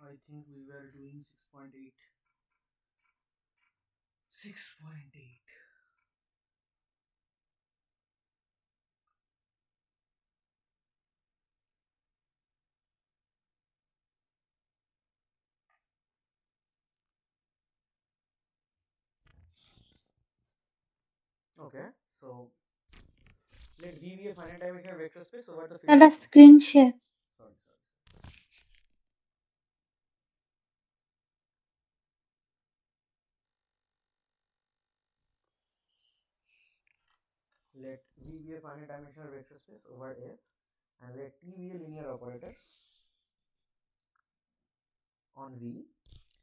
I think we were doing 6.8. 6.8. Okay, so let V be a finite dimensional vector space over the field Not of. a screen share. Sorry, sorry. Let V be a finite dimensional vector space over F, and let T be a linear operator on V.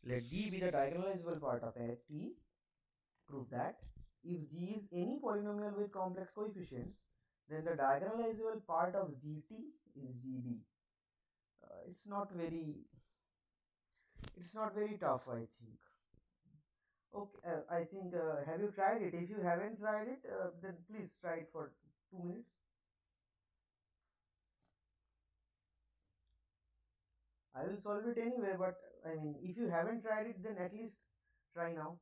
Let D be the diagonalizable part of a T. Prove that if G is any polynomial with complex coefficients, then the diagonalizable part of GT is GD. It's not very, it's not very tough, I think. Okay, I think, have you tried it? If you haven't tried it, then please try it for 2 minutes. I will solve it anyway, but I mean, if you haven't tried it, then at least try now.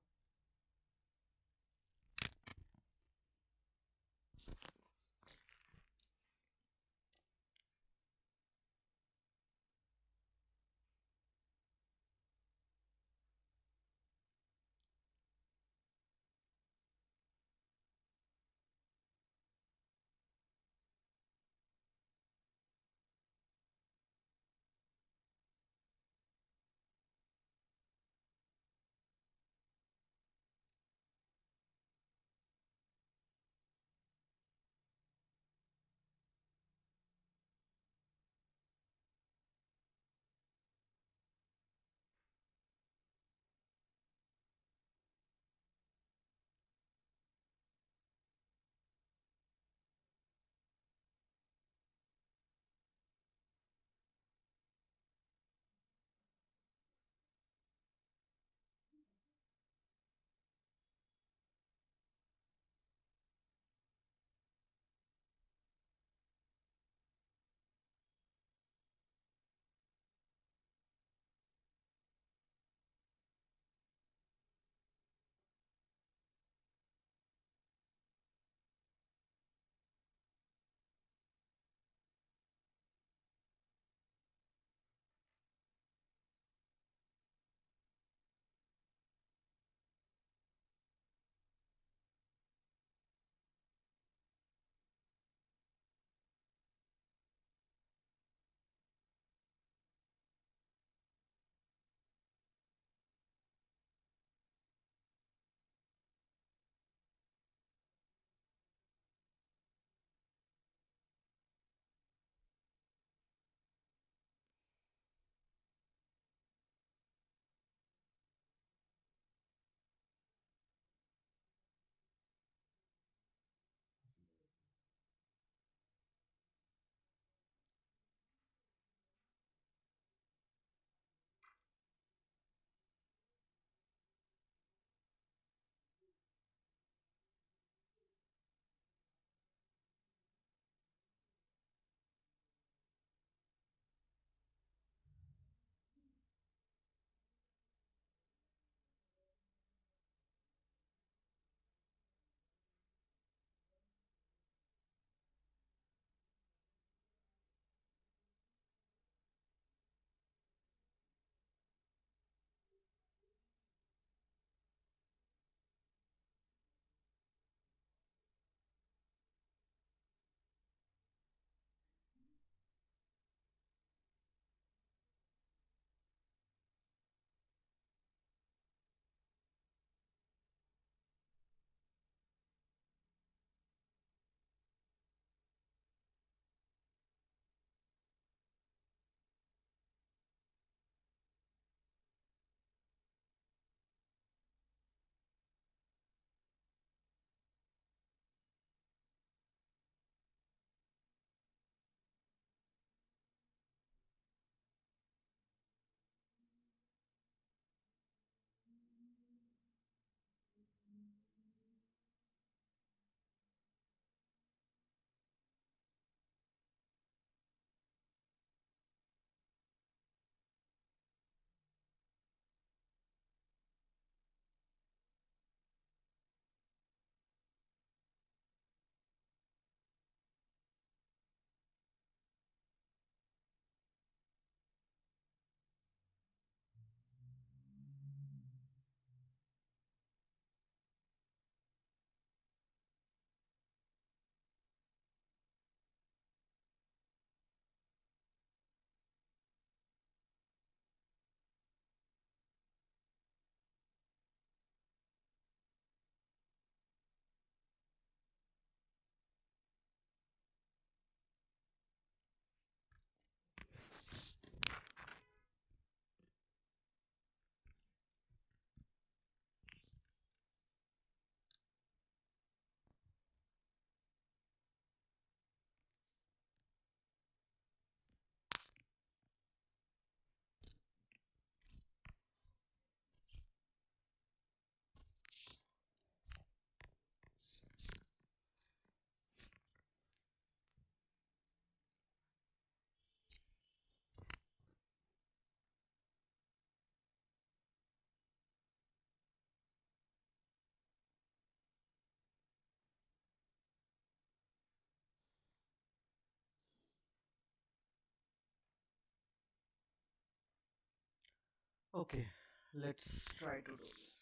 Okay, let's try to do this.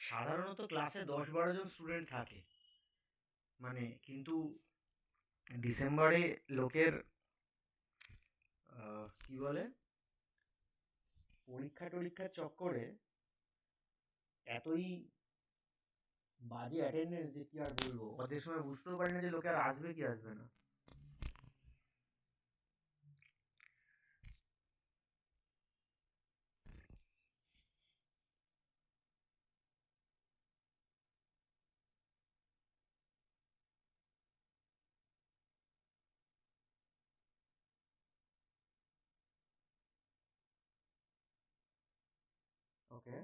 সাধারণত ক্লাসে 10-12 জন student থাকে, মানে কিন্তু ডিসেম্বরে লোকের কি বলে পরীক্ষার চক্করে এতই বাজে অ্যাটেন্ডেন্স যে কি আর বলবো, ওদের সময় বুঝতেও পারি না যে লোকে আর আসবে কি আসবে না। ওকে,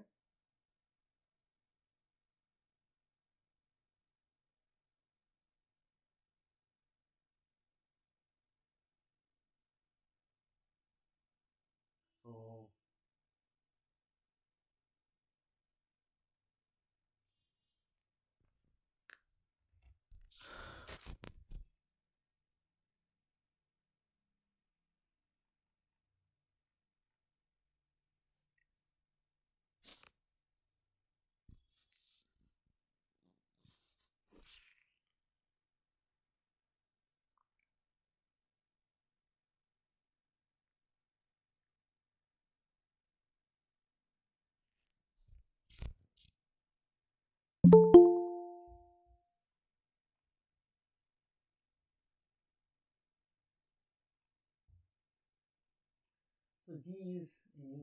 so G is any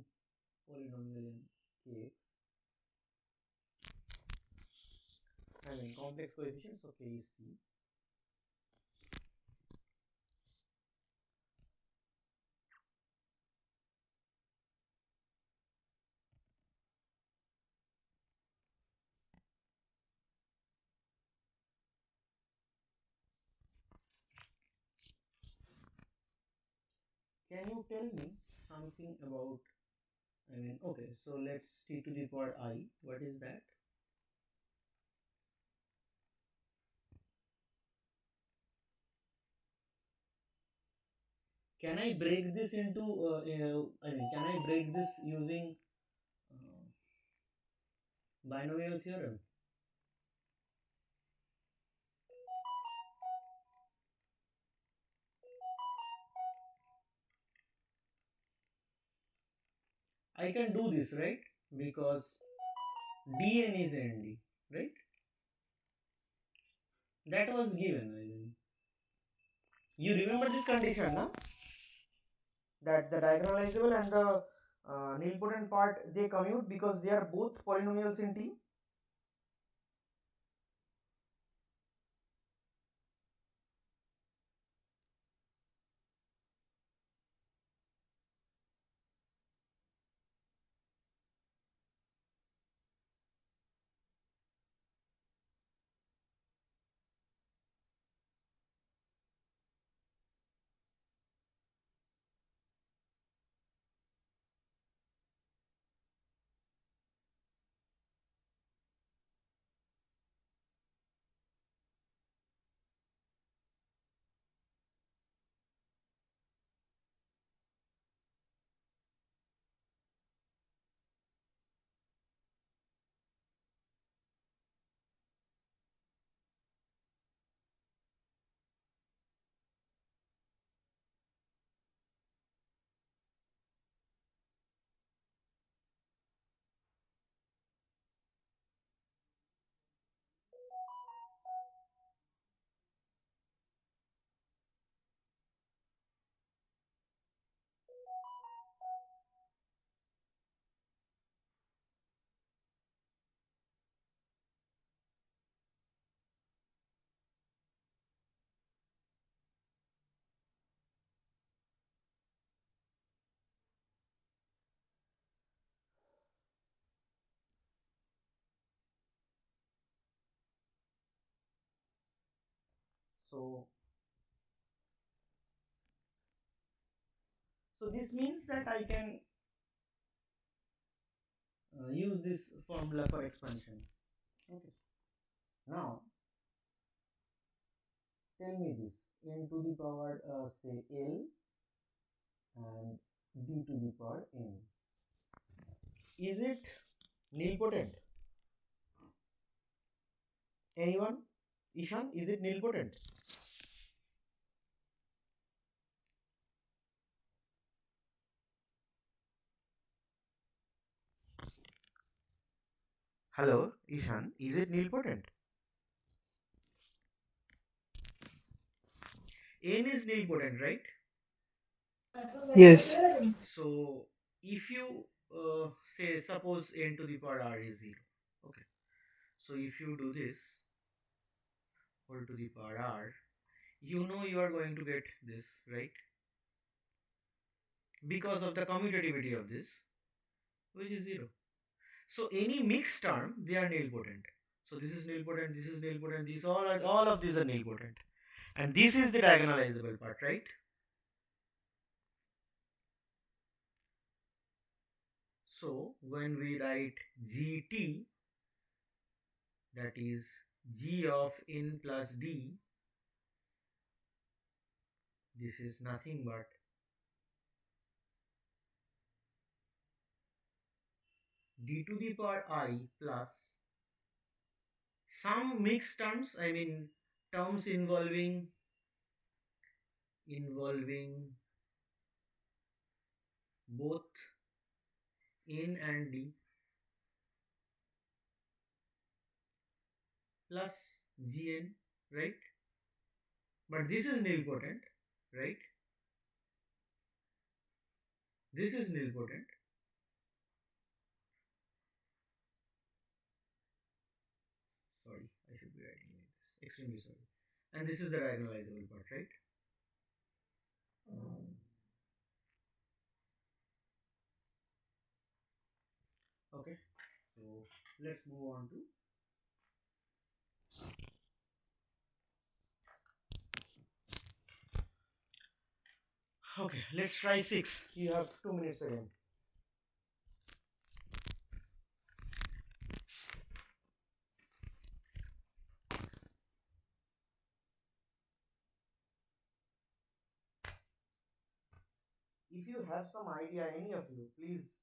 polynomial in K. I mean complex coefficient, so K is C. Can you tell me something about, I mean, okay, so let's t to the power I, what is that? Can I break this into, can I break this using binomial theorem? I can do this, right? Because dn is nd, right? That was given, I mean. You remember this condition, no? That the diagonalizable and the nilpotent part, they commute because they are both polynomials in T. So this means that I can use this formula for expansion. Okay. Now tell me this, n to the power say L and d to the power n. Is it nilpotent? Anyone? Ishan, is it nilpotent? Hello, Ishan, is it nilpotent? N is nilpotent, right? Yes. So if you say suppose n to the power r is 0, okay. So if you do this whole to the power r, you know you are going to get this, right? Because of the commutativity of this, which is 0. So any mixed term, they are nilpotent. So this is nilpotent, this is nilpotent, these all of these are nilpotent. And this is the diagonalizable part, right? So when we write gt, that is g of n plus d, this is nothing but d to the power I plus some mixed terms, I mean terms involving both n and d plus gn, right? But this is nilpotent, right? This is nilpotent. Sorry, I should be writing like this. Extremely sorry. And this is the diagonalizable part, right? Okay. So let's move on to. Okay, let's try 6. You have 2 minutes again. If you have some idea, any of you, please.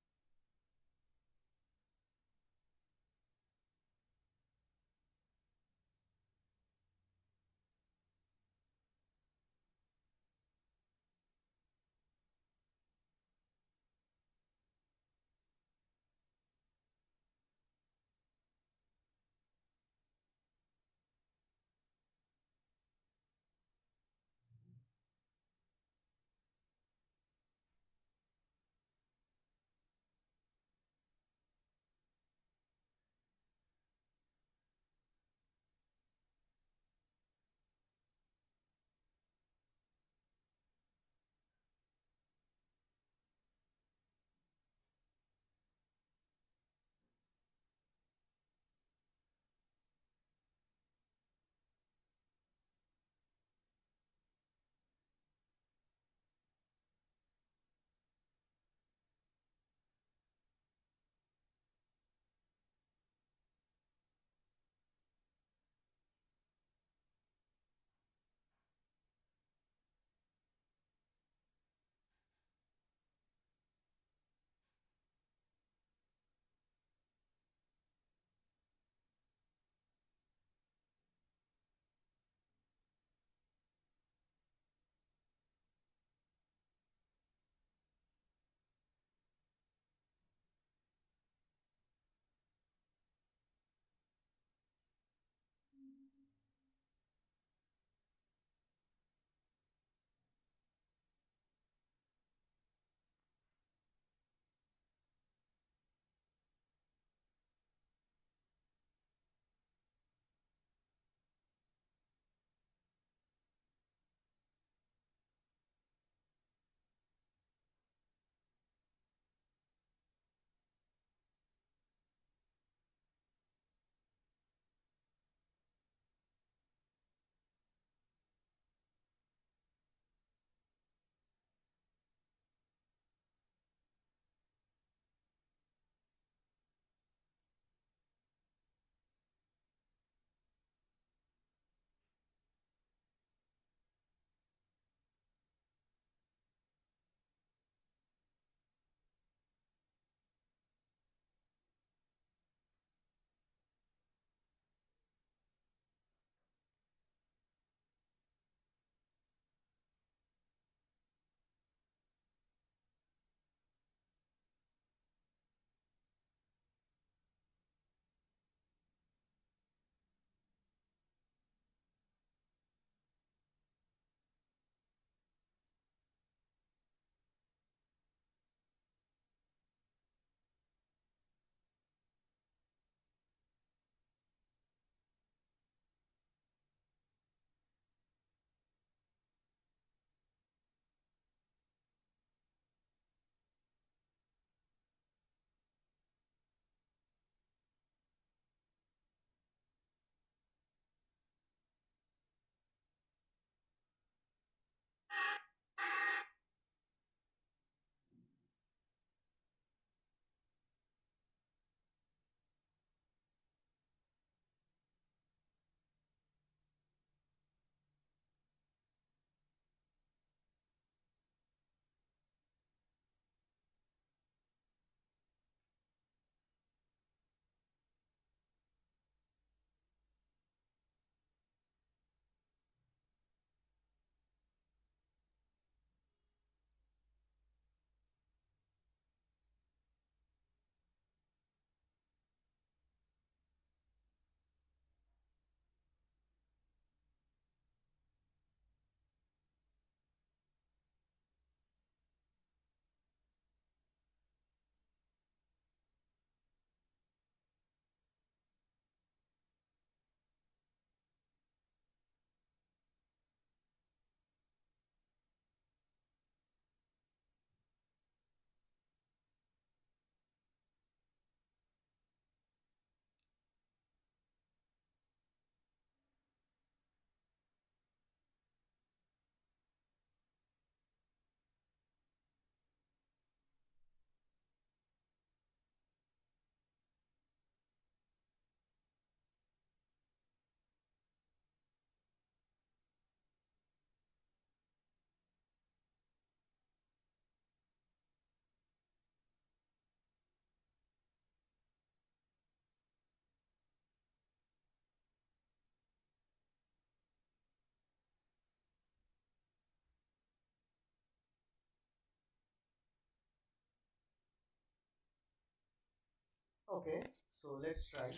Okay, so let's try.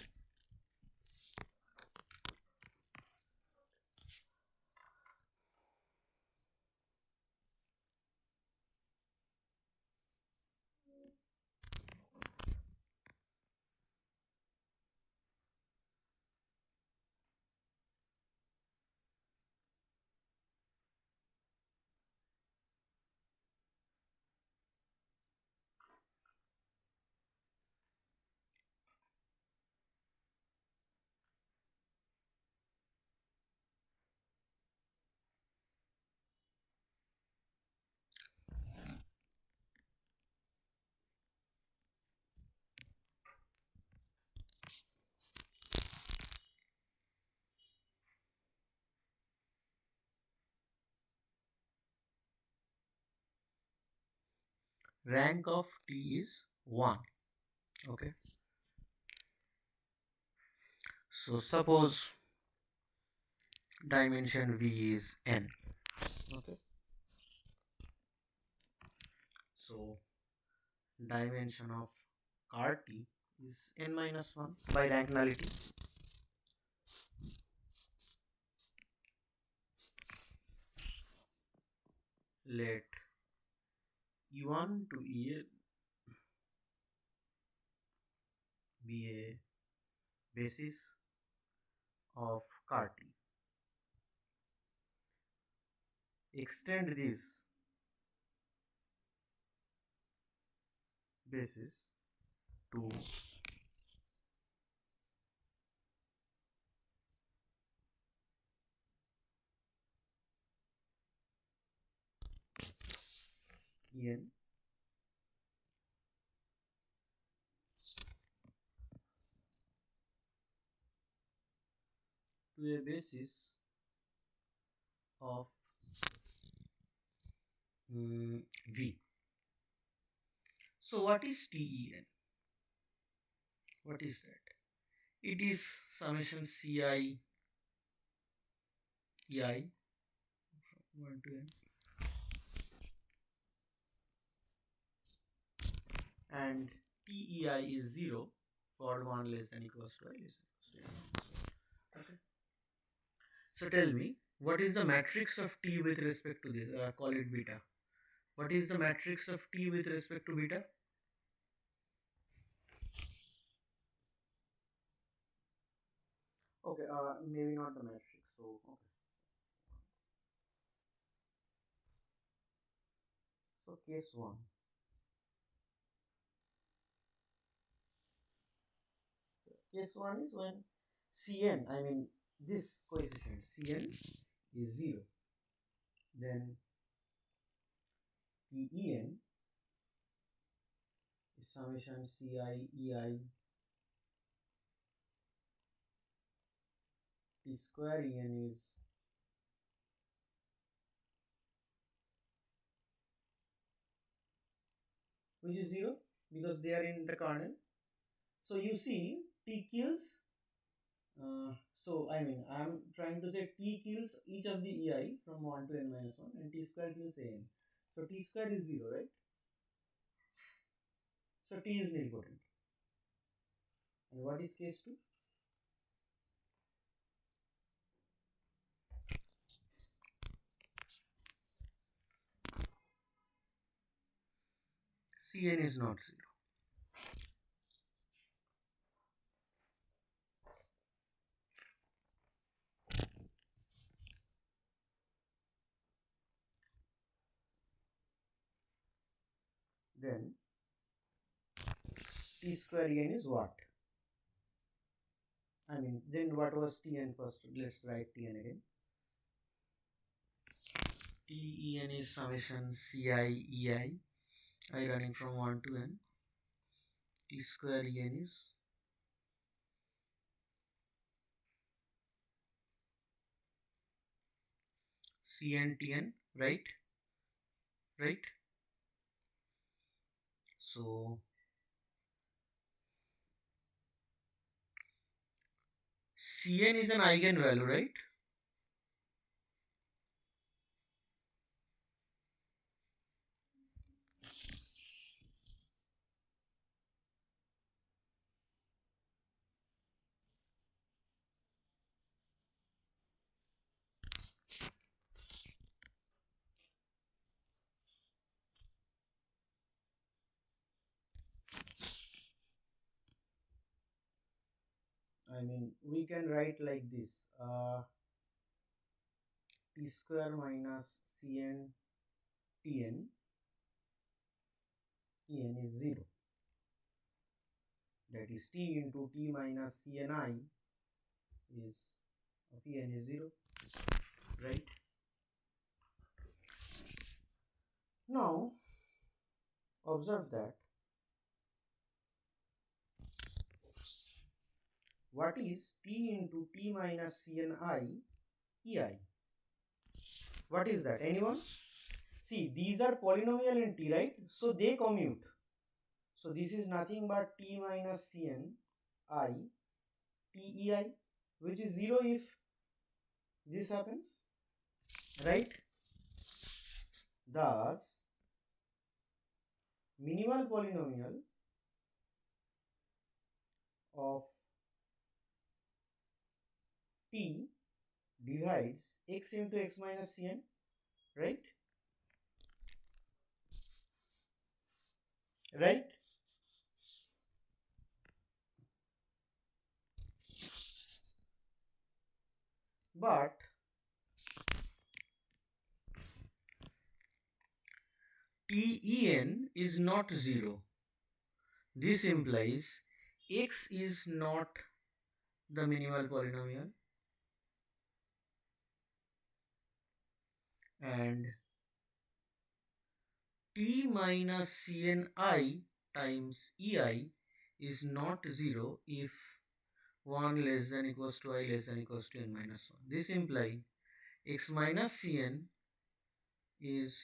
Rank of T is 1. Okay. So suppose dimension V is n. Okay. So dimension of car T is n minus 1 by rank nullity. Let E1 to En be a basis of car T. Extend this basis to En to a basis of V. So what is TEN? What is that? It is summation Ci EI 1 to n, and TEI is 0 for 1 less than equals to I less than equals to n. Okay. So tell me, what is the matrix of T with respect to this? Call it beta. What is the matrix of T with respect to beta? Okay, maybe not the matrix. So okay. So case 1. Case 1 is when Cn, I mean this coefficient Cn is 0. Then Ten is summation Ci EI T square En is which is 0 because they are in the kernel. So you see T kills, so I mean I am trying to say T kills each of the EI from 1 to n minus 1 and T square kills An. So T square is 0, right? So T is nilpotent. And what is case 2? Cn is not 0. Then T square En is what? I mean, then what was Tn first? Let's write Tn again. Ten is summation Ci EI I running from 1 to n. T square En is Cn Tn, right? Right? So Cn is an eigenvalue, right? I mean, we can write like this, t square minus cn tn, en is 0, that is t into t minus cni is of en is 0, right? Now observe that what is t into t minus cni ei? What is that? Anyone? See, these are polynomial in t, right? So they commute. So this is nothing but t minus cn I tei, which is 0 if this happens, right? Thus minimal polynomial of t divides x into x minus cn, right? Right? But ten is not 0. This implies x is not the minimal polynomial and t minus cni times ei is not 0 if 1 less than equals to I less than equals to n minus 1. This implies x minus cn is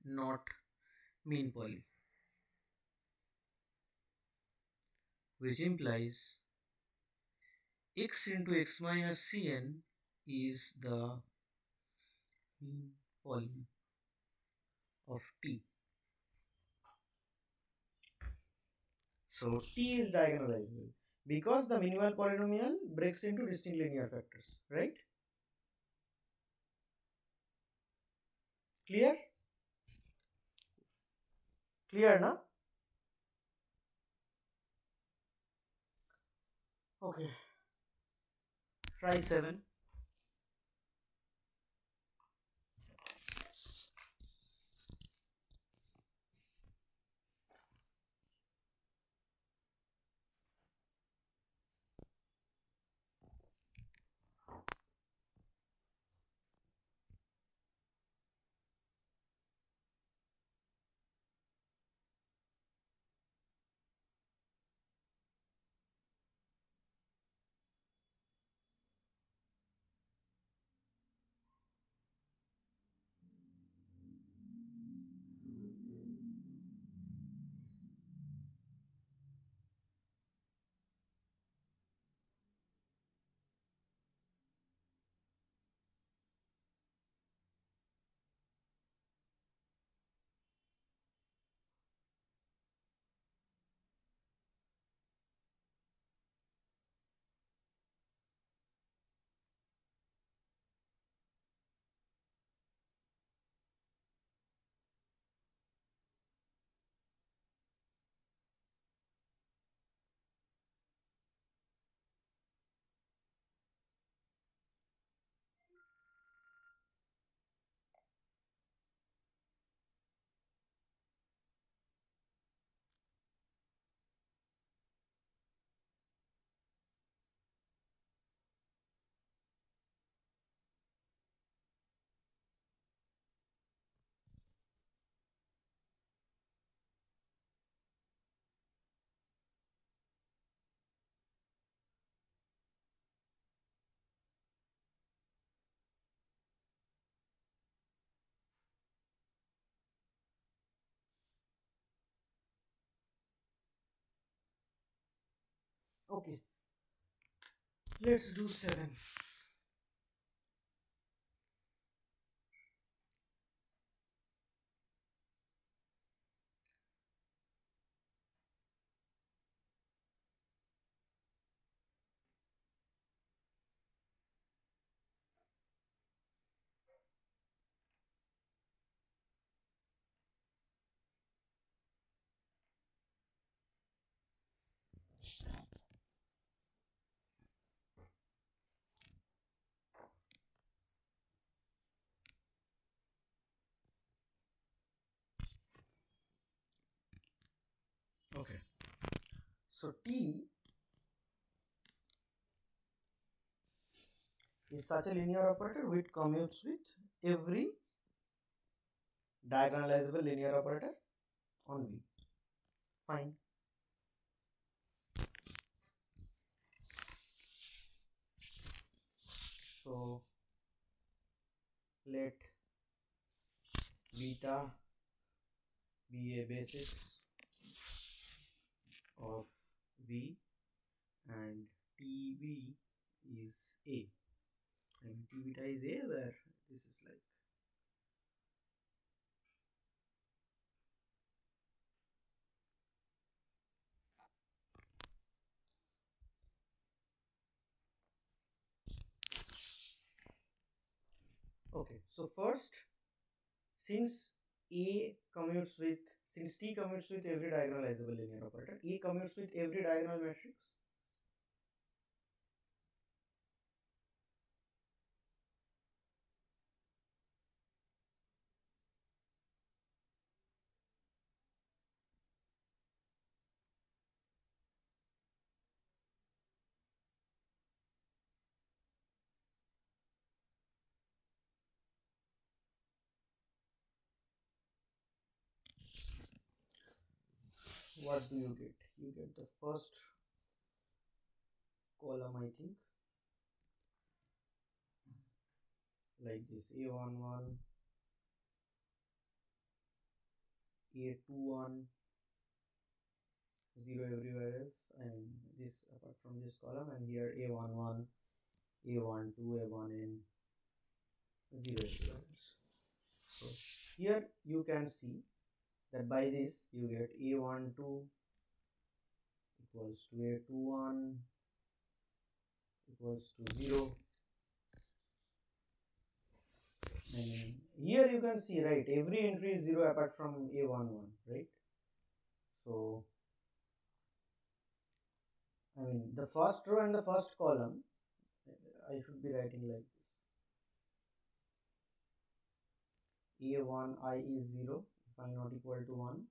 not mean poly, which implies x into x minus cn is the mean poly of t. So t is diagonalizable because the minimal polynomial breaks into distinct linear factors, right? Clear? Clear, na? Okay. Try 7. Okay. Let's do 7. So T is such a linear operator which commutes with every diagonalizable linear operator on V. Fine. So let beta be a basis of V and TB is A. I mean T beta is A, where this is like okay. So first, since A commutes with since T commutes with every diagonalizable linear operator, A commutes with every diagonal matrix. What do you get? You get the first column, I think, like this: A11, A21, 0 everywhere else, and this apart from this column, and here A11, A12, A1n, 0 everywhere else. So here you can see that by this you get A12 equals to A21 equals to 0, and here you can see, right, every entry is 0 apart from A11, right? So I mean the first row and the first column, I should be writing like this: A1I is 0 if I not equal to 1,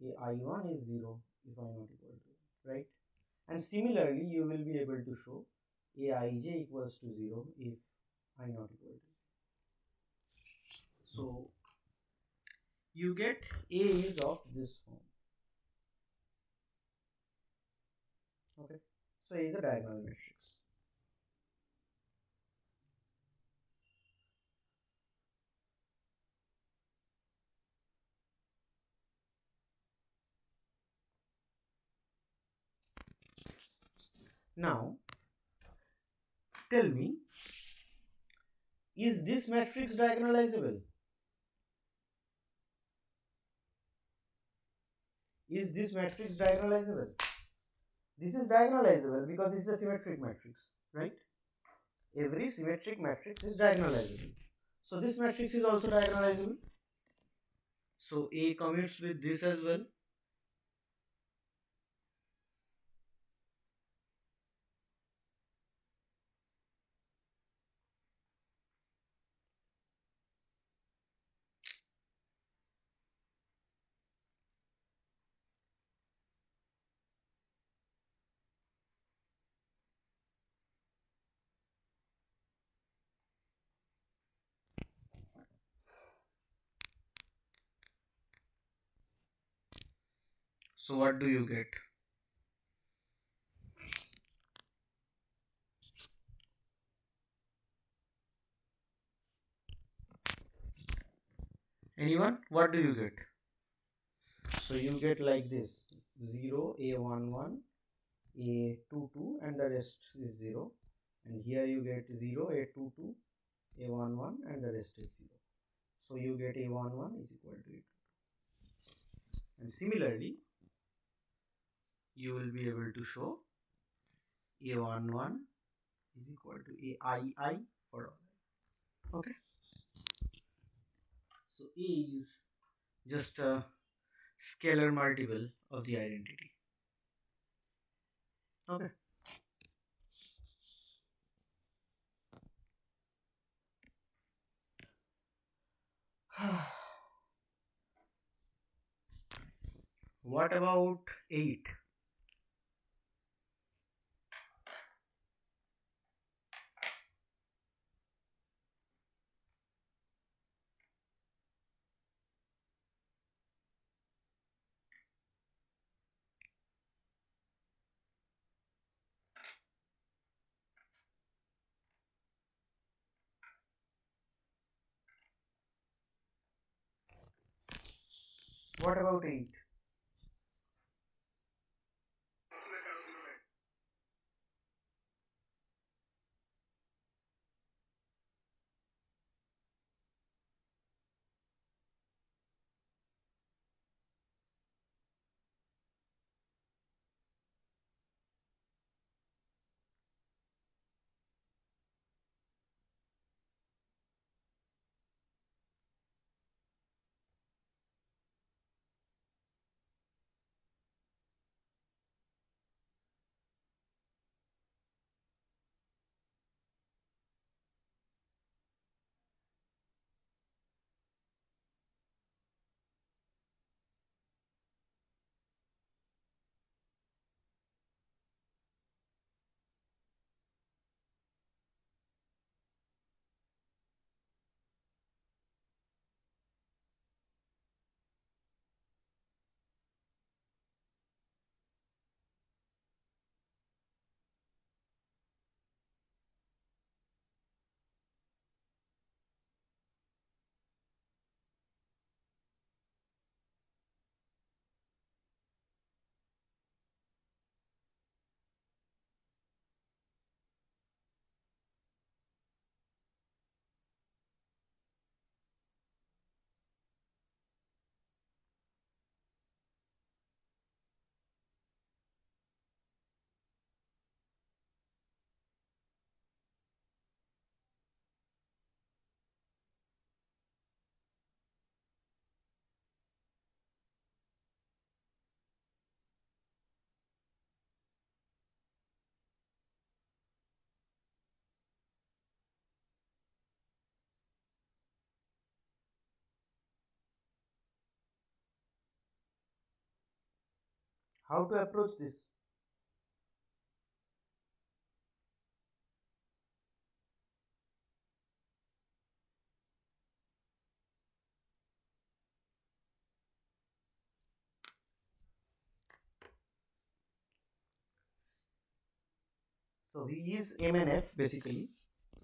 AI1 is 0 if I not equal to 1, right? And similarly you will be able to show Aij equals to 0 if I not equal to 0. So you get A is of this form. Okay, so A is a diagonal matrix. Now tell me, is this matrix diagonalizable? Is this matrix diagonalizable? This is diagonalizable because this is a symmetric matrix, right? Every symmetric matrix is diagonalizable. So this matrix is also diagonalizable. So A commutes with this as well. So what do you get? Anyone? What do you get? So you get like this: 0, A11, A22, and the rest is 0. And here you get 0, A22, A11, and the rest is 0. So you get A11 is equal to A22. And similarly, you will be able to show A11 is equal to AII for all. Okay. So A is just a scalar multiple of the identity. Okay. What about 8? What about 8? How to approach this? So V is M and F basically,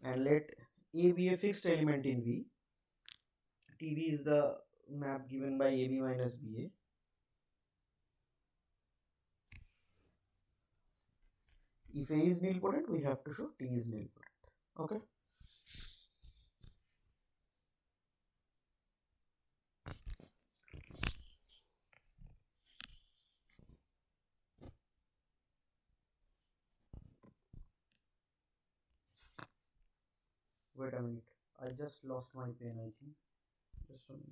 and let A be a fixed element in V. TV is the map given by AB minus BA. If A is nilpotent, we have to show T is nilpotent. Okay. Wait a minute. I just lost my pen, I think. Just a minute.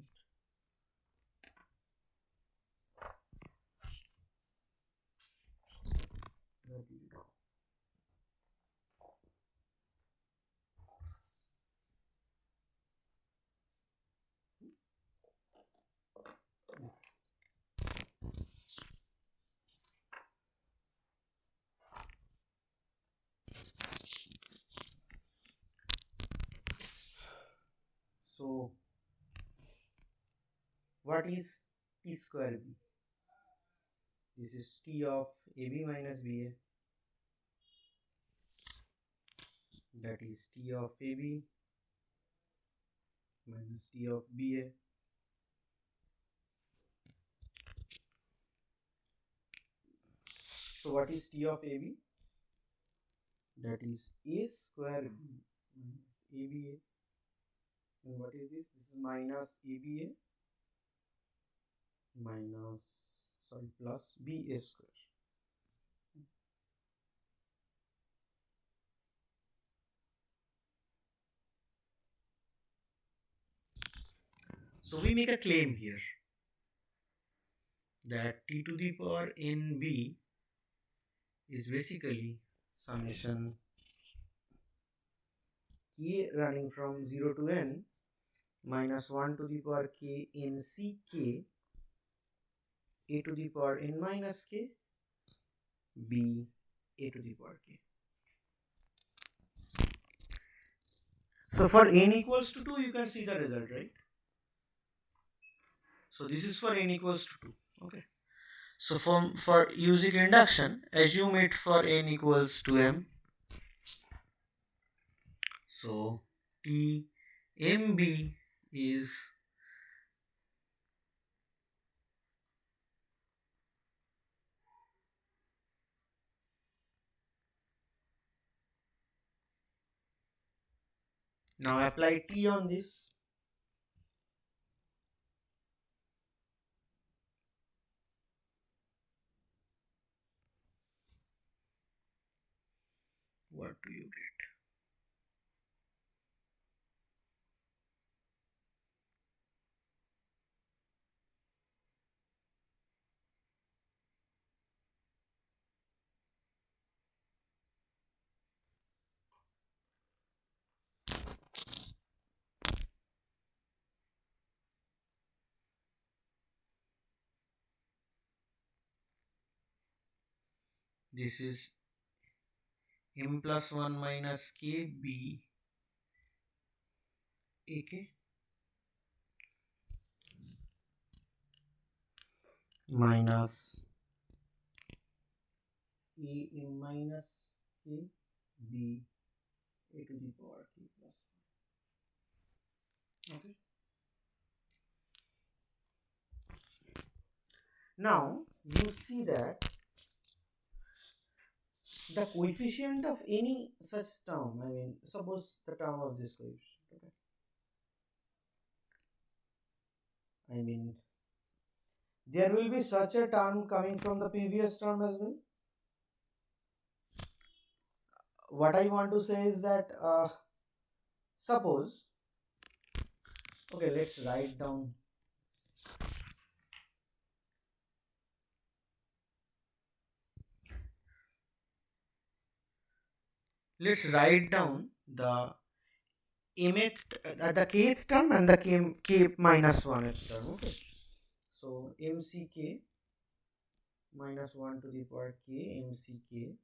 Where did it go? So, what is T square B? This is T of AB minus BA. That is T of AB minus T of BA. So, what is T of AB? That is A square B minus ABA. And what is this? This is minus ABA minus, sorry, plus BA square. So we make a claim here that T to the power NB is basically summation K running from 0 to N minus 1 to the power K N C K, A to the power N minus K, B A to the power K. So for N equals to 2, you can see the result, right? So this is for N equals to 2. Okay. So for using induction, assume it for N equals to M. So T MB is Now apply T on this. What do you get? This is m plus 1 minus k b ak minus a m minus k b a to the power k plus 1. Okay. Now you see that the coefficient of any such term, I mean, suppose the term of this coefficient, okay, I mean, there will be such a term coming from the previous term as well. What I want to say is that suppose, okay, let's write down. Let's write down the mth, the kth term and the k minus 1th term. Okay, so mck minus 1 to the power k mck.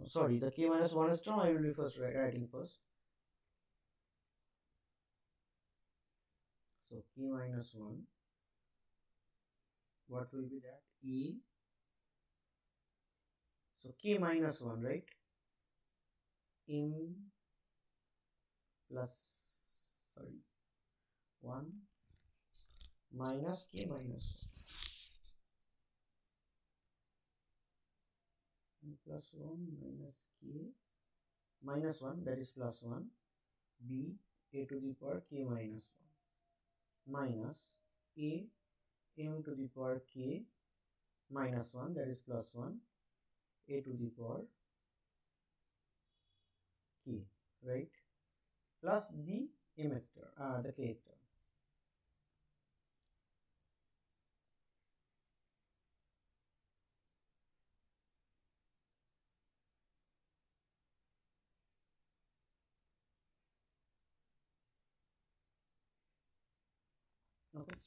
Sorry, the k minus 1th term I will be first writing first. So k minus 1. What will be that? E. So k minus 1, right? M plus, sorry, 1 minus k minus 1. Plus 1 minus k minus 1, that is plus 1, b a to the power k minus 1 minus a m to the power k minus 1, that is plus 1, a to the power k, right, plus the mth term, the kth term. Okay.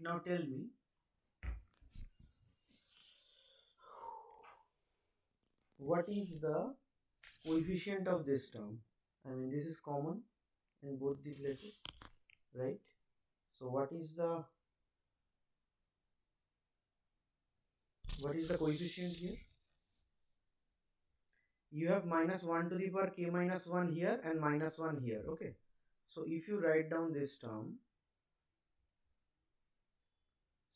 Now tell me, what is the coefficient of this term? I mean, this is common in both the places, right? So what is the coefficient here? You have minus 1 to the power k minus 1 here and minus 1 here. Okay, so if you write down this term,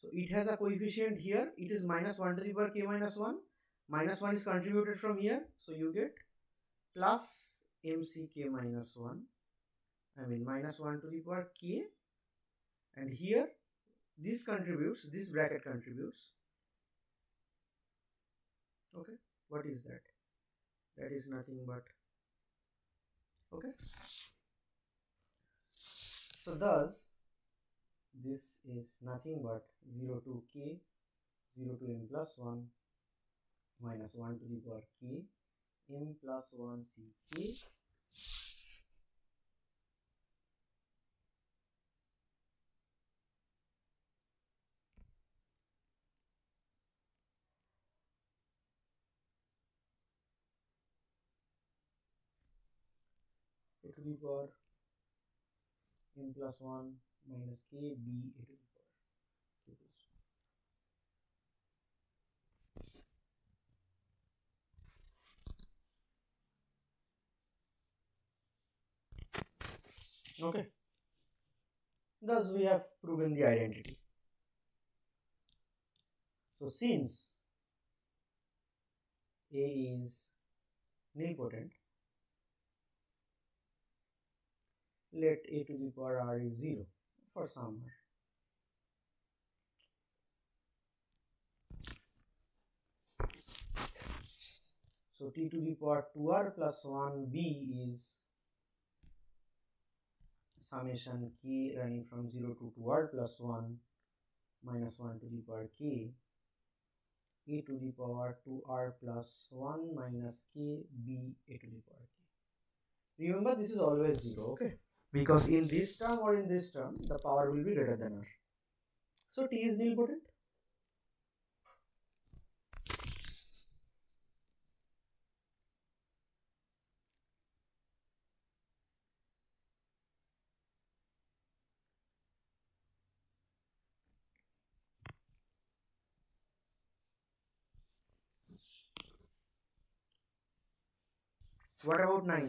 so it has a coefficient here, it is minus 1 to the power k minus 1, minus 1 is contributed from here, so you get plus mck minus 1, I mean minus 1 to the power k, and here this contributes, this bracket contributes. Okay, what is that? That is nothing but, okay, so thus this is nothing but 0 to k, 0 to m plus 1 minus 1 to the power k m plus 1 ck a to the power m plus 1 minus k b a to the power k plus 1. Okay, thus we have proven the identity. So since A is nilpotent, let a to the power r is 0 for some r. So t to the power 2r plus 1b is summation k running from 0 to 2r plus 1 minus 1 to the power k, a to the power 2r plus 1 minus k b a to the power k. Remember, this is always 0, okay? Because in this term or in this term, the power will be greater than r. So t is nilpotent. What about 9?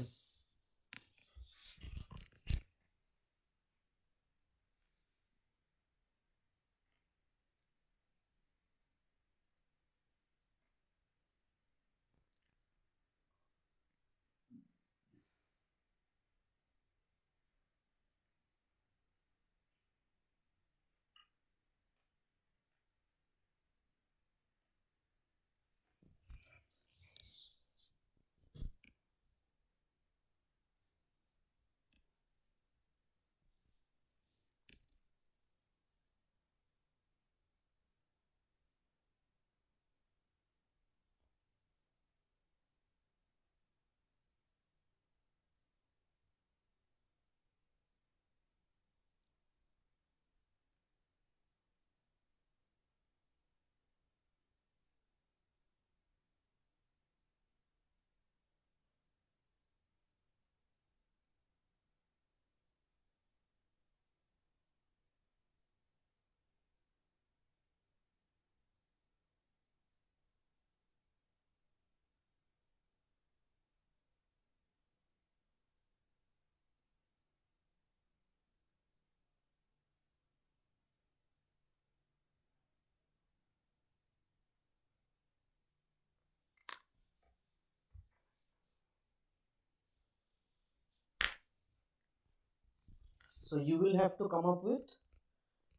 So you will have to come up with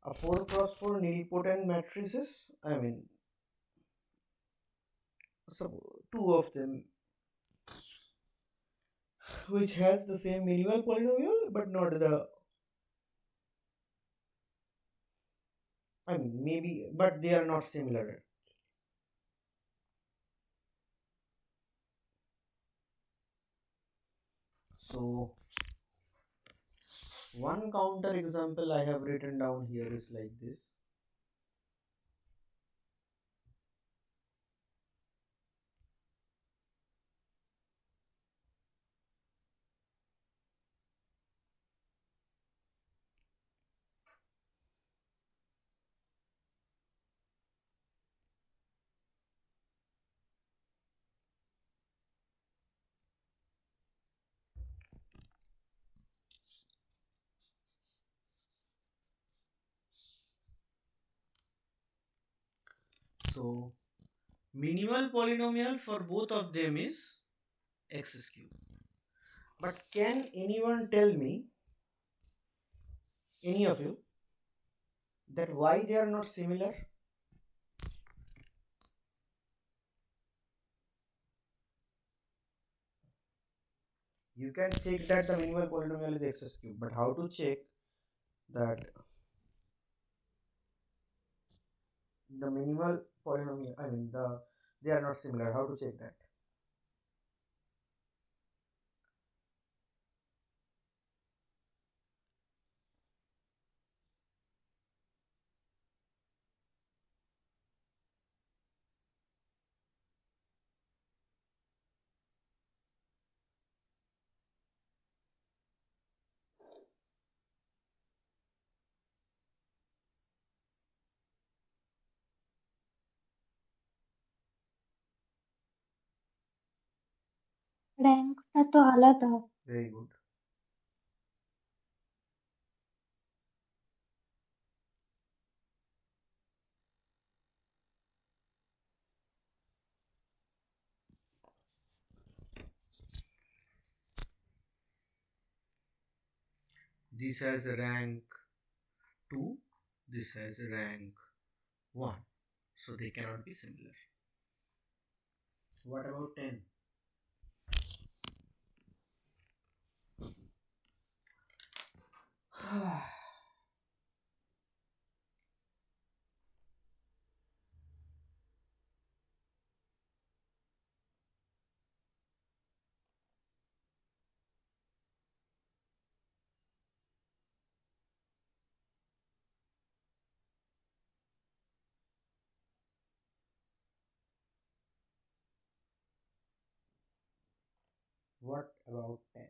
a 4 cross 4 nilpotent matrices. I mean, so two of them which has the same minimal polynomial but not the, I mean, maybe, but they are not similar. So one counter example I have written down here is like this. So minimal polynomial for both of them is x cube. But can anyone tell me, any of you, that why they are not similar? You can check that the minimal polynomial is x cube, but how to check that the minimal polynomial, I mean they are not similar? How to check that? रैंकটা তো আলাদা। Very good. this has rank 2, this has rank 1, so they cannot be similar. What about 10? What about 10?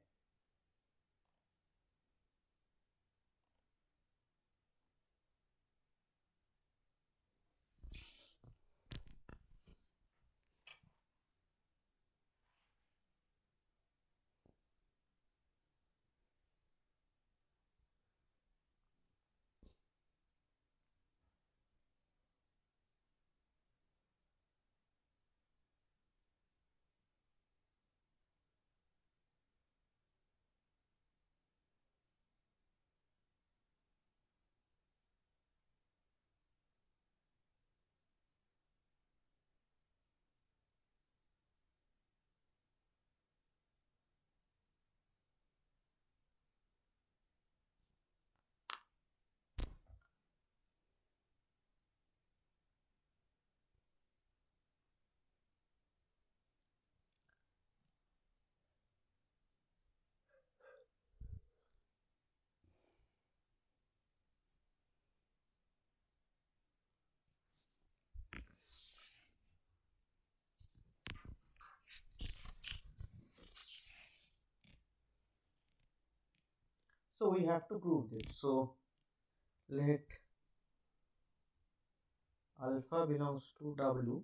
So we have to prove this. So let alpha belongs to W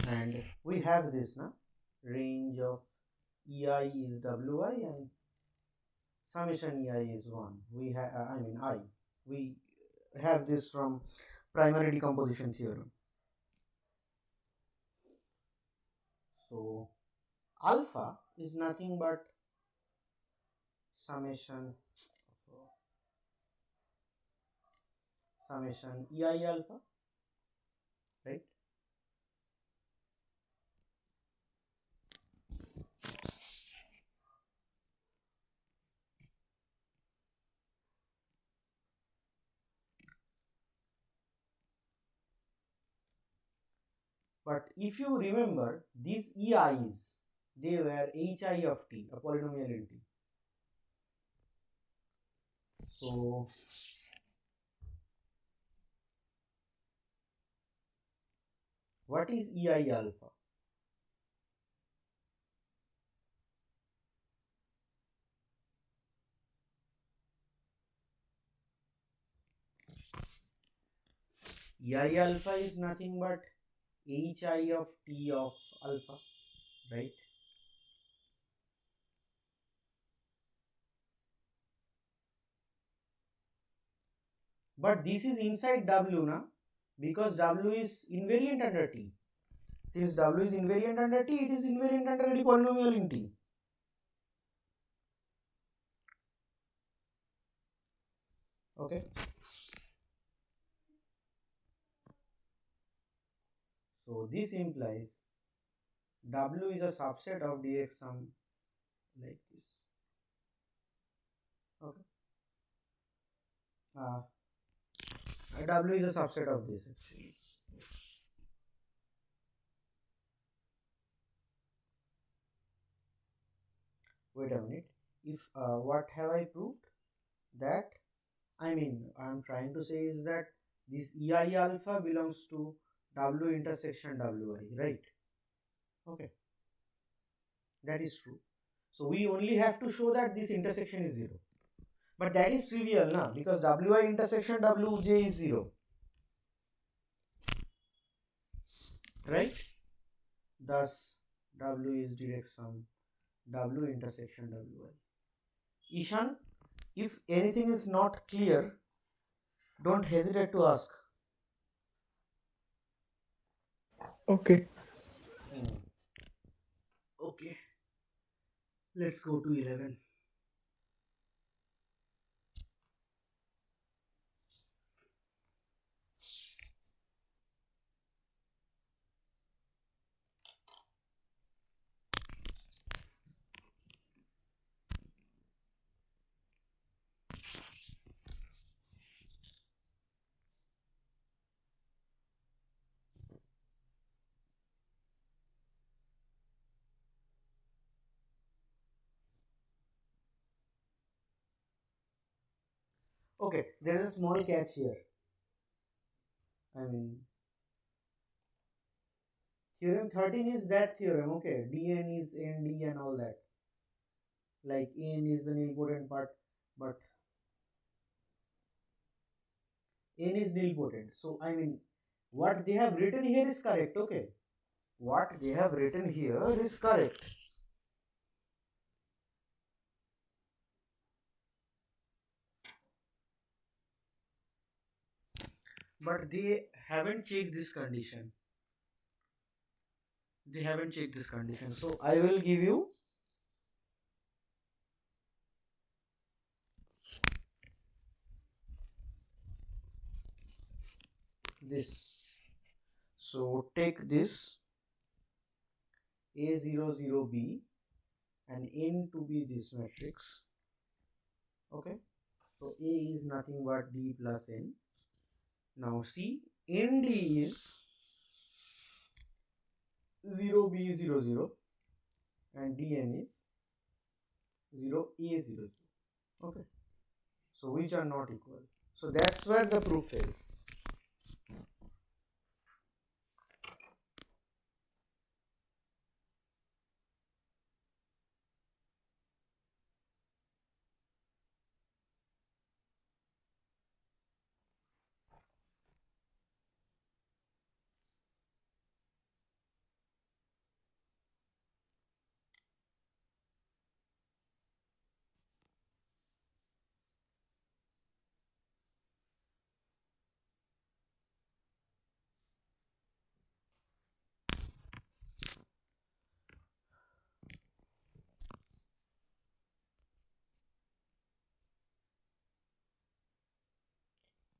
and we have this range of EI is WI and summation EI is 1. We have I. We have this from primary decomposition theorem. So alpha is nothing but summation EI alpha, right? But if you remember, these EIs, they were HI of t, a polynomial in t. So what is EI alpha? EI alpha is nothing but HI of t of alpha, right? But this is inside W na, because W is invariant under t. Since W is invariant under t, it is invariant under any polynomial in t. Okay. So this implies W is a subset of dx sum like this. Okay. W is a subset of this actually. Wait a minute. If what have I proved? That I'm trying to say is that this EI alpha belongs to W intersection WI, right? Okay, that is true. So we only have to show that this intersection is 0. But that is trivial now, because WI intersection WJ is 0. Right? Thus W is direct sum W intersection WI. Ishan, if anything is not clear, don't hesitate to ask. Okay. Hmm. Okay, let's go to 11. Okay, there is a small catch here. I mean, theorem 13 is that theorem, okay? Dn is nd and all that. Like n is the nilpotent part, but n is nilpotent. So, I mean, what they have written here is correct, okay? What they have written here is correct. But they haven't checked this condition. They haven't checked this condition. So, I will give you this. So, take this A00B and N to be this matrix. Okay. So, A is nothing but D plus N. Now, see, ND is 0B00 and Dn is 0A00. Okay. So, which are not equal. So, that's where the proof is.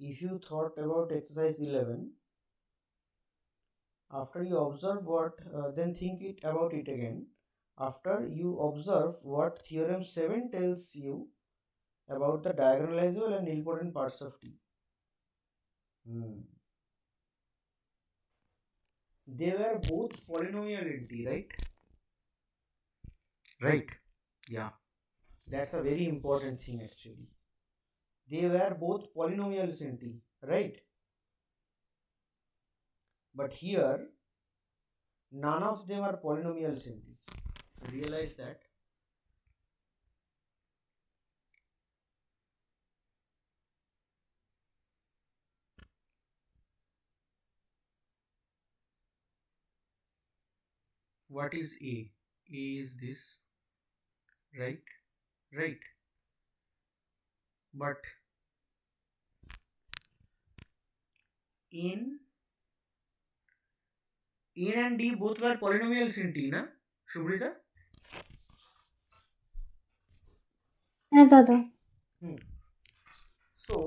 If you thought about exercise 11, after you observe what, then think it about it again. After you observe what theorem 7 tells you about the diagonalizable and nilpotent parts of T. They were both polynomial in T, right? Right. Yeah. That's a very important thing actually. They were both polynomials in T, right? But here, none of them are polynomials in T. Realize that. What is A? A is this, right? Right. But in and D both were polynomials in T, na? Shubhrita? হ্যাঁ দাদা Hmm. So,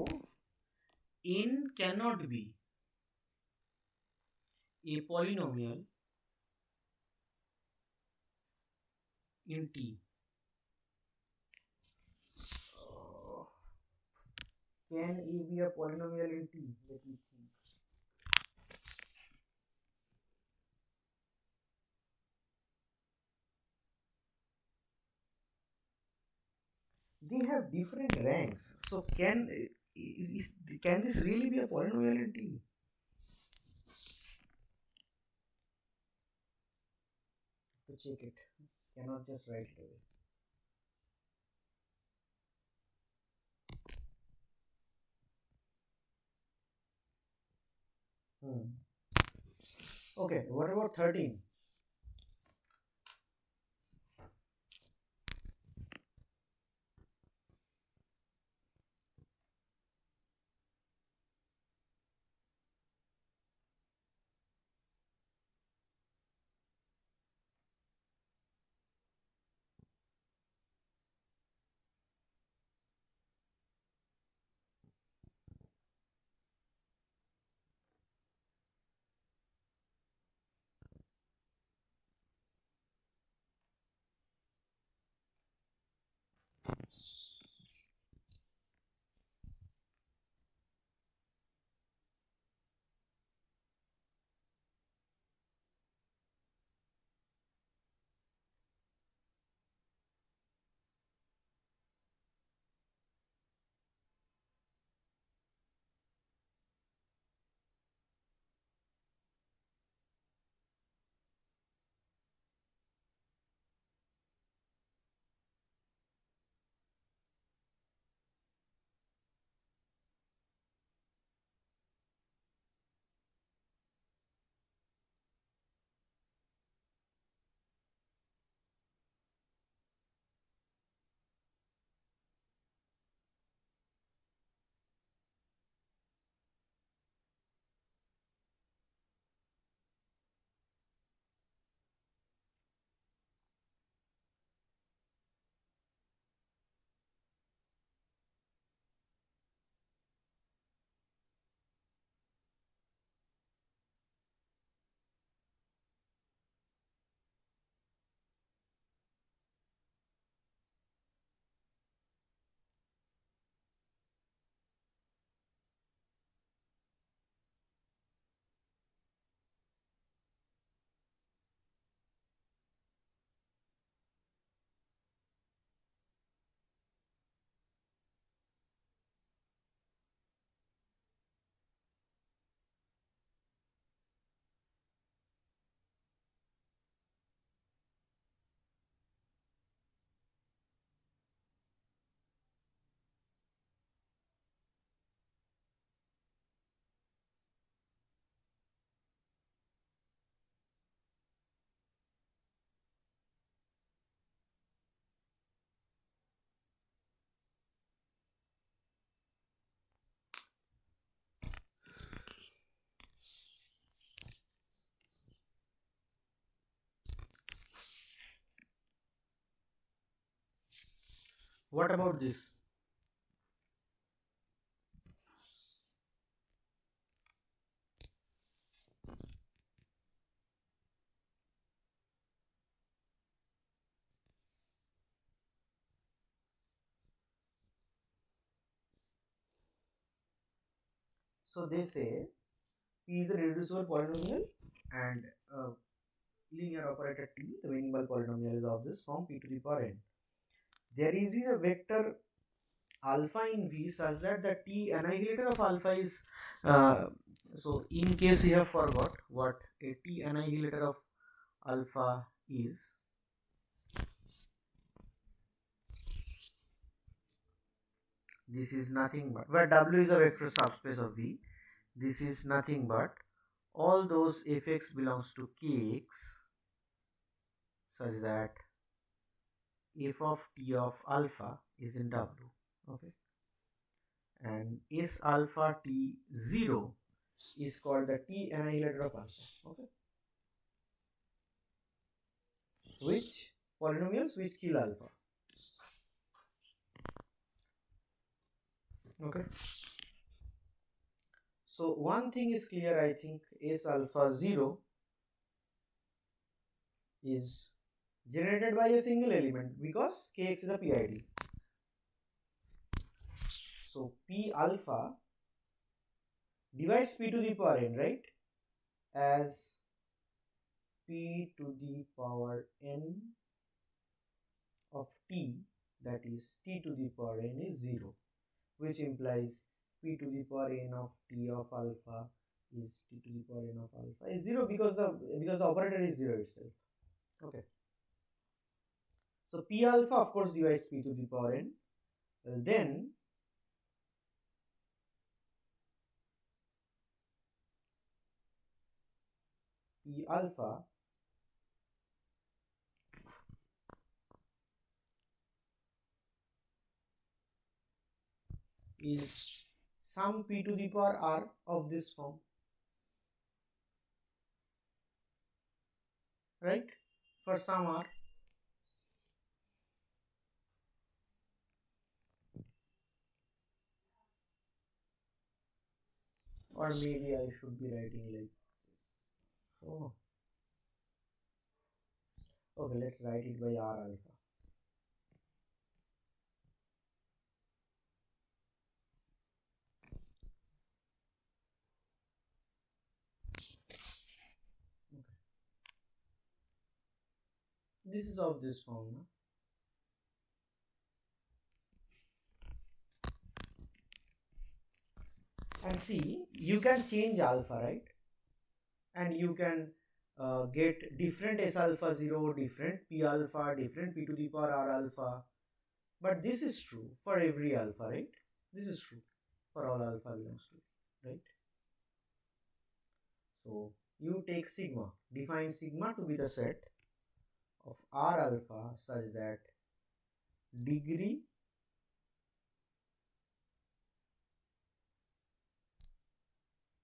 n cannot be a polynomial in T. Can A be a polynomial in T? Let me think. They have different ranks. So can this really be a polynomial in T? To check it, cannot just write it away. Okay, what about 13? What about this? So they say P is a reducible polynomial and linear operator T, the minimal polynomial is of this form P to the power n. There is a vector alpha in V such that the T annihilator of alpha is so in case you have forgot what a T annihilator of alpha is, this is nothing but where W is a vector subspace of V, this is nothing but all those fx belongs to kx such that f of t of alpha is in W. Okay, and S alpha t 0 is called the T annihilator of alpha. Okay, which polynomials which kill alpha. Okay, so one thing is clear, I think S alpha 0 is generated by a single element because kx is a PID. So P alpha divides P to the power n, right, as P to the power n of T, that is T to the power n is 0, which implies P to the power n of T of alpha is T to the power n of alpha is 0 because the operator is 0 itself. Okay, so P alpha of course divides P to the power n. Then P alpha is some P to the power r of this form, right, for some r. Or maybe I should be writing like this. So okay, let's write it by r alpha. Okay. This is of this form, no? And see, you can change alpha, right? And you can get different S alpha 0, different P alpha, different P to the power r alpha. But this is true for every alpha, right? This is true for all alpha belongs to, right? So you take sigma, define sigma to be the set of r alpha such that degree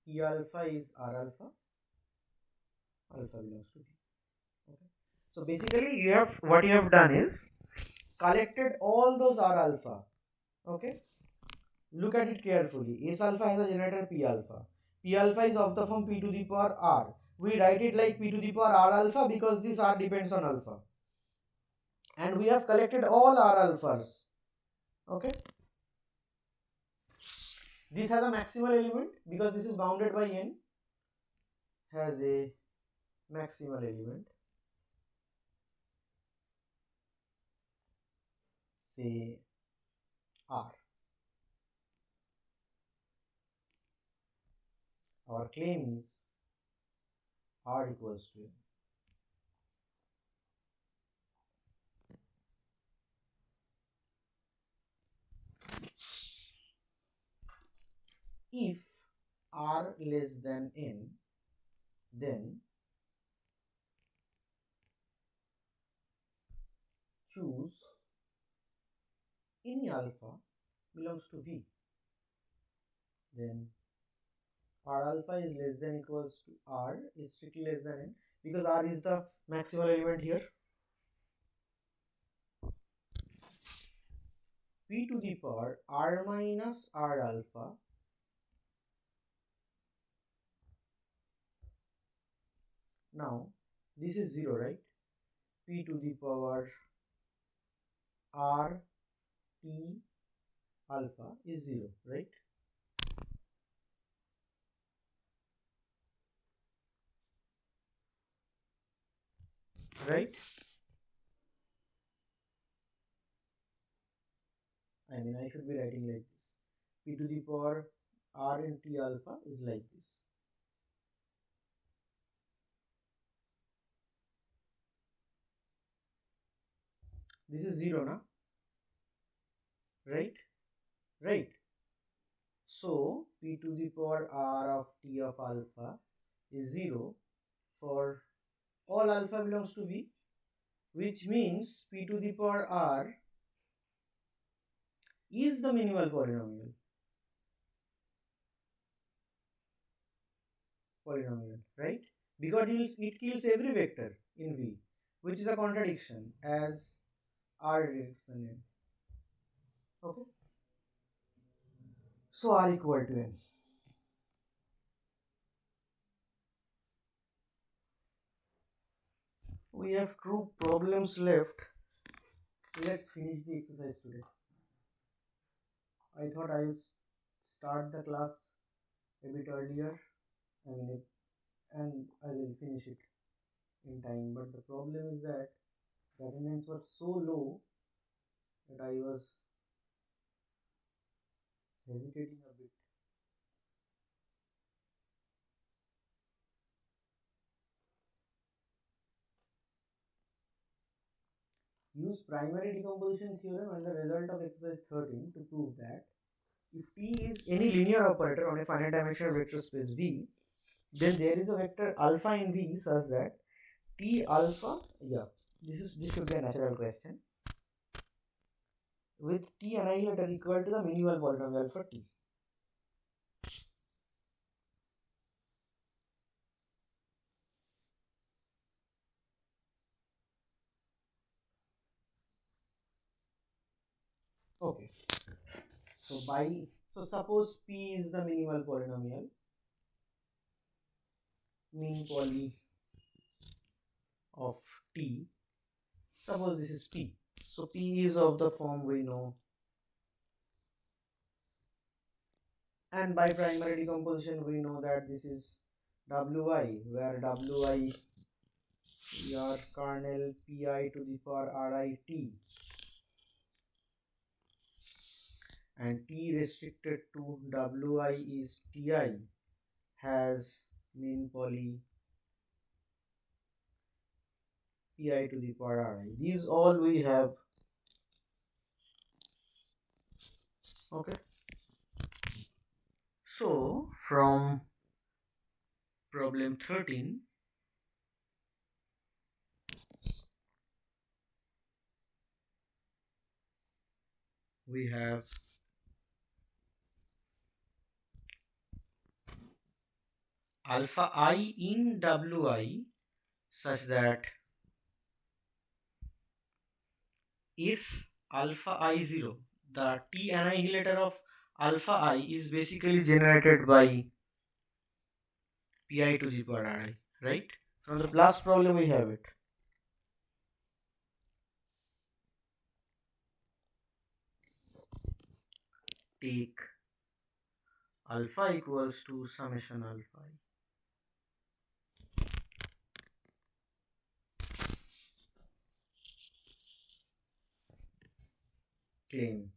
P alpha is r alpha, alpha belongs to V. Okay. So basically you have what you have done is collected all those r alpha. Okay, look at it carefully. S alpha has a generator P alpha. P alpha is of the form P to the power r. We write it like P to the power r alpha because this r depends on alpha. And we have collected all r alphas. Okay, this has a maximal element because this is bounded by n, has a maximal element, say r. Our claim is r equals to n. If r less than n, then choose any alpha belongs to V. Then r alpha is less than equals to r is strictly less than n because r is the maximal element here. p to the power r minus r alpha now this is 0, right? P to the power r t alpha is 0, right? Right? I mean, I should be writing like this. P to the power r and t alpha is like this. This is 0 now, right? Right. So p to the power r of t of alpha is 0 for all alpha belongs to v, which means p to the power r is the minimal polynomial. Right? Because it kills every vector in v, which is a contradiction as r directs the name. Okay. So r equal to n. We have two problems left. Let's finish the exercise today. I thought I would start the class a bit earlier. And I will finish it in time. But the problem is that the attendance was so low that I was hesitating a bit. Use primary decomposition theorem and the result of exercise 13 to prove that if T is any linear operator on a finite dimensional vector space V, then there is a vector alpha in V such that T alpha, this should be a natural question, with T annihilator equal to the minimal polynomial for T. Okay. So suppose P is the minimal polynomial, mean poly of T. Suppose this is P. So P is of the form we know, and by primary decomposition we know that this is Wi, where Wi your kernel Pi to the power Rit, and T restricted to Wi is Ti, has mean poly Pi to the power Ri. These all we have. Okay. So from problem 13, we have alpha I in Wi such that if alpha I 0, the T annihilator of alpha I is basically generated by Pi to the power I, right? From the last problem we have it. Take alpha equals to summation alpha I. Claim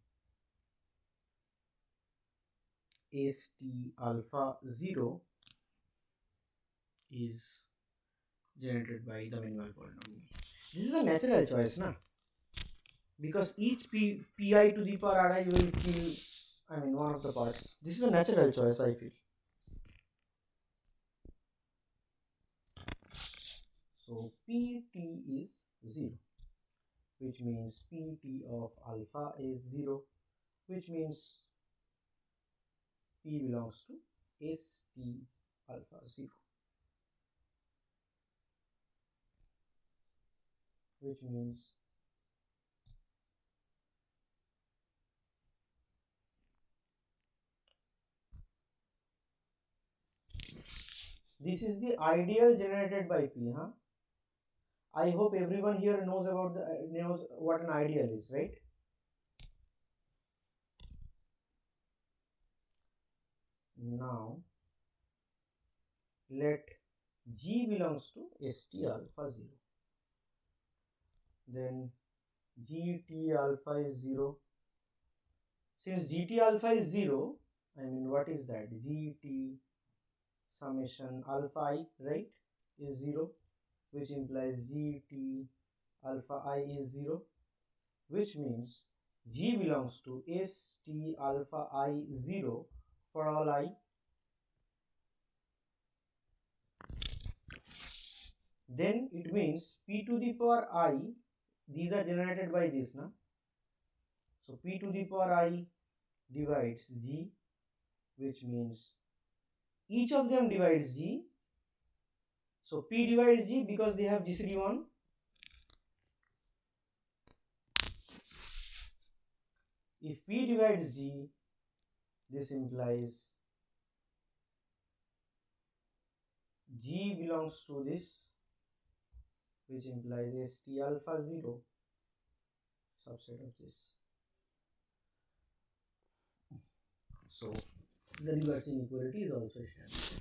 St alpha 0 is generated by the minimal polynomial. This is a natural choice, na? Because each Pi to the power Ri will kill, one of the parts. This is a natural choice, I feel. So Pt is 0, which means Pt of alpha is 0, which means P belongs to St alpha 0, which means This is the ideal generated by P, huh? I hope everyone here knows about knows what an ideal is, right? Now let G belongs to ST alpha 0. Then GT alpha is 0. Since GT alpha is 0, I mean, what is that? GT summation alpha I, right, is 0, which implies GT alpha I is 0, which means G belongs to ST alpha I 0 for all I. Then it means P to the power I, these are generated by this, na? So P to the power I divides G, which means each of them divides G. So P divides G because they have GCD 1. If P divides G, this implies G belongs to this, which implies ST alpha 0 subset of this. So the reverse inequality is also established.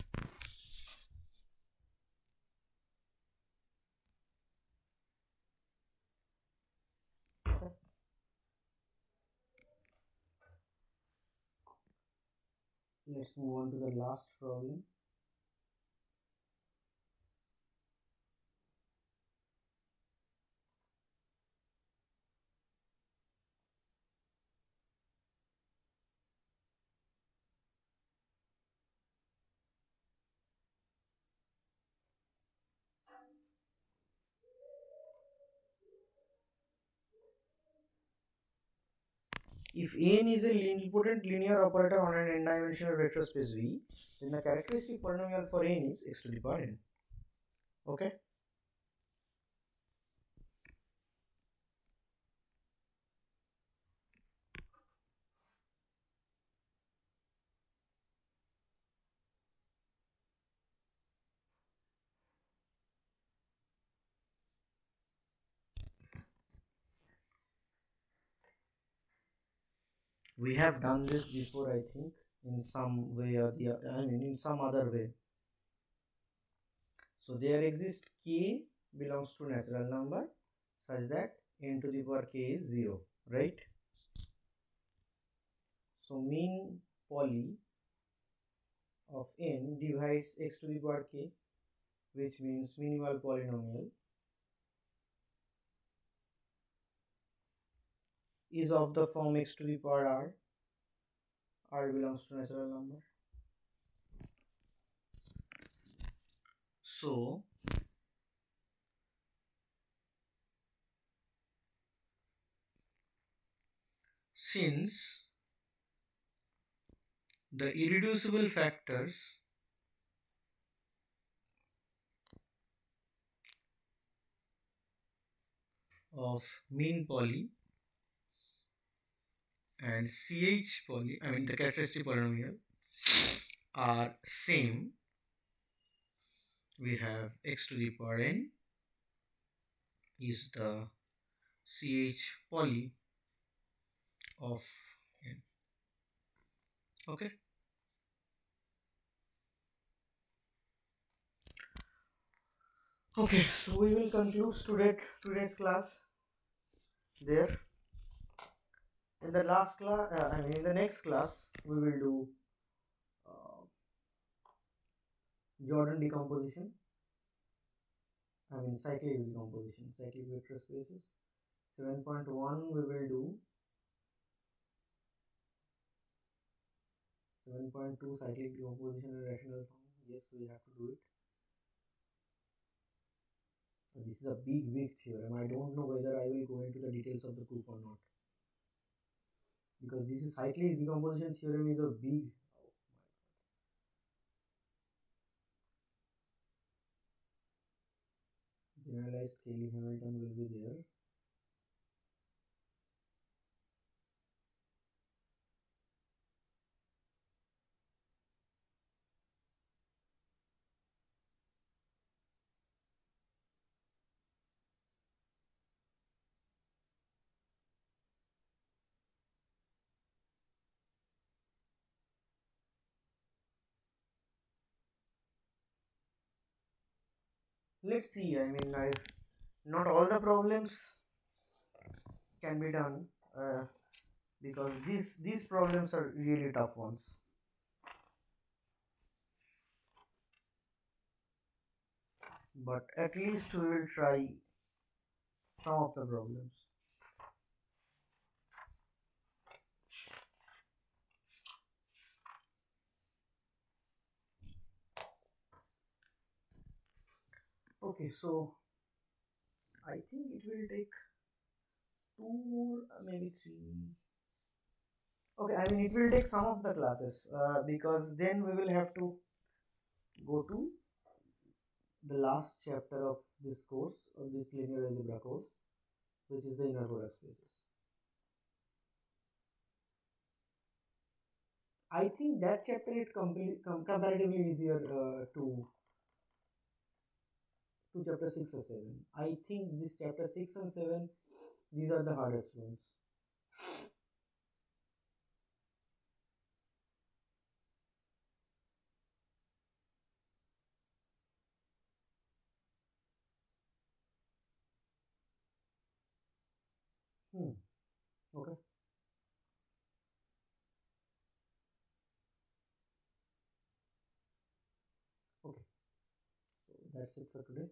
Let's move on to the last problem. If n is a nilpotent linear operator on an n-dimensional vector space V, then the characteristic polynomial for n is x to the power n. Okay? We have done this before, I think, in some way or the other, I mean in some other way. So there exists k belongs to natural number such that n to the power k is 0, right? So mean poly of n divides x to the power k, which means minimal polynomial is of the form x to the power r belongs to natural number. So since the irreducible factors of mean poly and CH poly, I mean the characteristic polynomial, are same, we have x to the power n is the CH poly of n. Okay. Okay, so we will conclude today's class there. In the last class, in the next class, we will do Jordan decomposition. Cyclic decomposition, cyclic vector spaces. 7.1 we will do 7.2 cyclic decomposition in rational form. Yes, we have to do it. This is a big theorem. I don't know whether I will go into the details of the proof or not, because this is cyclic decomposition theorem is a big. Generalized Cayley-Hamilton will be there. let's see. I mean, not all the problems can be done because these problems are really tough ones. But at least we will try some of the problems. Okay, so I think it will take two more, maybe three. Okay, I mean it will take some of the classes because then we will have to go to the last chapter of this course, of this linear algebra course, which is the inner product spaces. I think that chapter is comparatively easier to chapter 6 or 7. I think this chapter 6 and 7, these are the hardest ones. Hmm. Okay. Okay. So that's it for today.